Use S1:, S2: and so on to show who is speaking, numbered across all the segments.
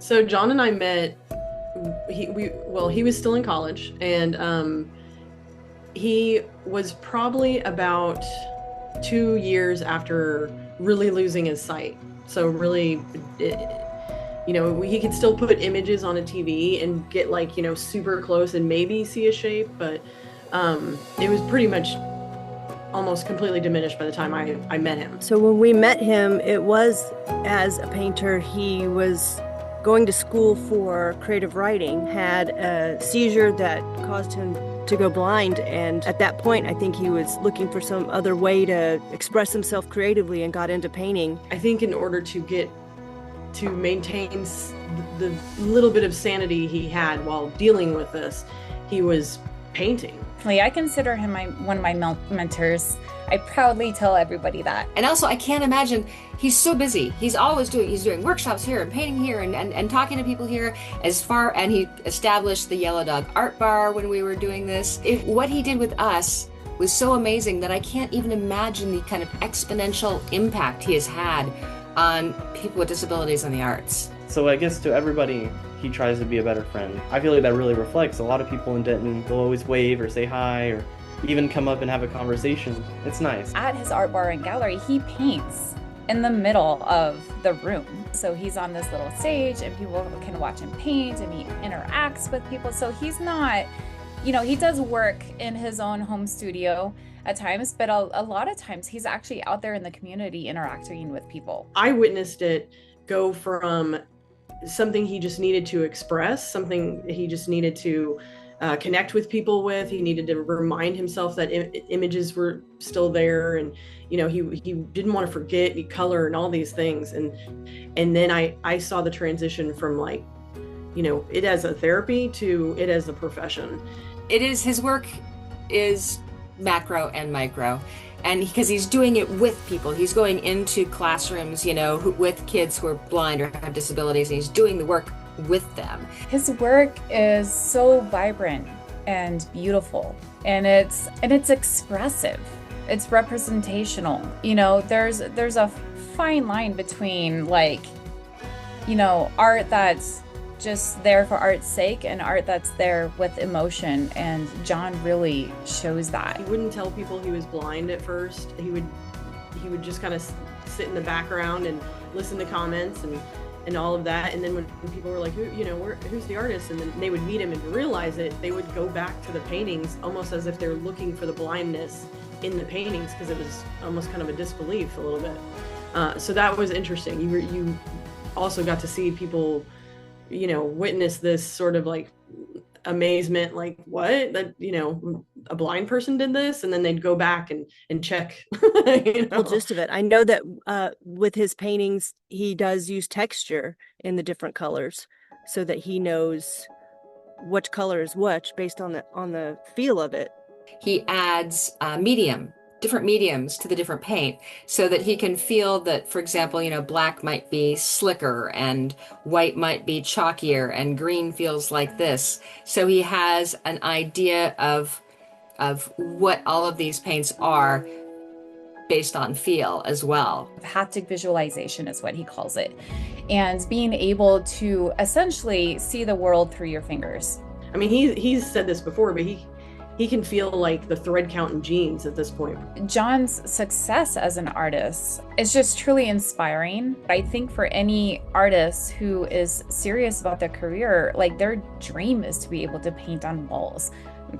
S1: So John and I met. He was still in college, and he was probably about 2 years after really losing his sight. So really, it, he could still put images on a TV and get like super close and maybe see a shape, but it was pretty much almost completely diminished by the time I met him.
S2: So when we met him, it was as a painter. He was going to school for creative writing, had a seizure that caused him to go blind. And at that point, I think he was looking for some other way to express himself creatively and got into painting.
S1: I think in order to maintain the little bit of sanity he had while dealing with this, he was painting.
S3: I consider him one of my mentors. I proudly tell everybody that.
S4: And also, I can't imagine, he's so busy. He's doing workshops here and painting here and talking to people here and he established the Yellow Dog Art Bar when we were doing this. What he did with us was so amazing that I can't even imagine the kind of exponential impact he has had on people with disabilities in the arts.
S5: So I guess to everybody, he tries to be a better friend. I feel like that really reflects a lot of people in Denton. They'll always wave or say hi or even come up and have a conversation. It's nice.
S3: At his art bar and gallery, he paints in the middle of the room. So he's on this little stage and people can watch him paint and he interacts with people. So he's not, he does work in his own home studio at times, but a lot of times he's actually out there in the community interacting with people.
S1: I witnessed it go from something he just needed to express, something he just needed to connect with people with. He needed to remind himself that images were still there, and he didn't want to forget color and all these things. And then I saw the transition from it as a therapy to it as a profession.
S4: His work is macro and micro. And because he's doing it with people, he's going into classrooms, with kids who are blind or have disabilities, and he's doing the work with them.
S3: His work is so vibrant and beautiful, and it's expressive. It's representational. There's a fine line between art that's just there for art's sake and art that's there with emotion, and John really shows that.
S1: He wouldn't tell people he was blind at first. He would just kind of sit in the background and listen to comments and all of that, and then when people were like, who's the artist, and then they would meet him and realize it, they would go back to the paintings almost as if they're looking for the blindness in the paintings, because it was almost kind of a disbelief a little bit. So that was interesting. You also got to see people witness this sort of amazement, what, that a blind person did this, and then they'd go back and check.
S2: The gist of it. I know that with his paintings, he does use texture in the different colors so that he knows which color is which based on the feel of it.
S4: He adds different mediums to the different paint so that he can feel that, for example, black might be slicker and white might be chalkier and green feels like this. So he has an idea of what all of these paints are based on feel as well.
S3: Haptic visualization is what he calls it. And being able to essentially see the world through your fingers.
S1: I mean, he's said this before, but he can feel like the thread count in jeans at this point.
S3: John's success as an artist is just truly inspiring. I think for any artist who is serious about their career, their dream is to be able to paint on walls,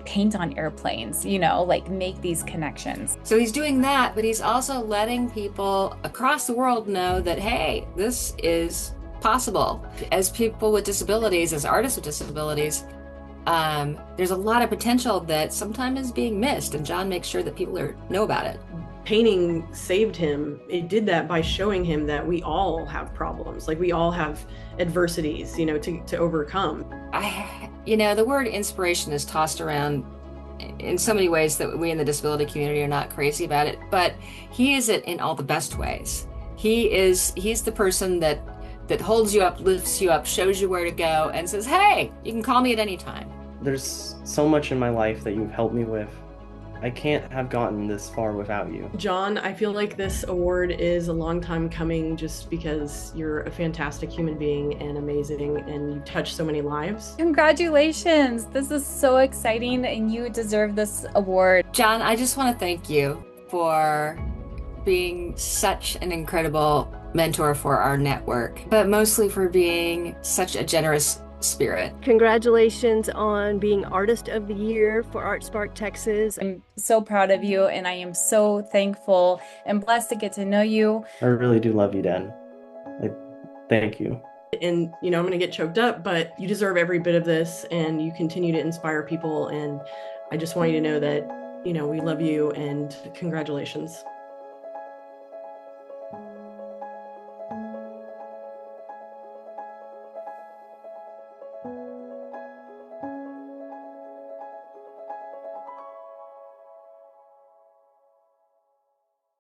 S3: paint on airplanes, make these connections.
S4: So he's doing that, but he's also letting people across the world know that, hey, this is possible. As people with disabilities, as artists with disabilities, there's a lot of potential that sometimes is being missed, and John makes sure that people know about it.
S1: Painting saved him. It did that by showing him that we all have problems, we all have adversities, to overcome.
S4: The word inspiration is tossed around in so many ways that we in the disability community are not crazy about it, but he is it in all the best ways. He's the person that holds you up, lifts you up, shows you where to go, and says, hey, you can call me at any time.
S5: There's so much in my life that you've helped me with, I can't have gotten this far without you.
S1: John, I feel like this award is a long time coming just because you're a fantastic human being and amazing, and you touch so many lives.
S3: Congratulations. This is so exciting, and you deserve this award.
S4: John, I just want to thank you for being such an incredible mentor for our network, but mostly for being such a generous spirit.
S2: Congratulations on being Artist of the Year for ArtSpark Texas.
S3: I'm so proud of you, and I am so thankful and blessed to get to know you.
S5: I really do love you, Dan. Thank you.
S1: And, I'm going to get choked up, but you deserve every bit of this, and you continue to inspire people. And I just want you to know that, we love you, and congratulations.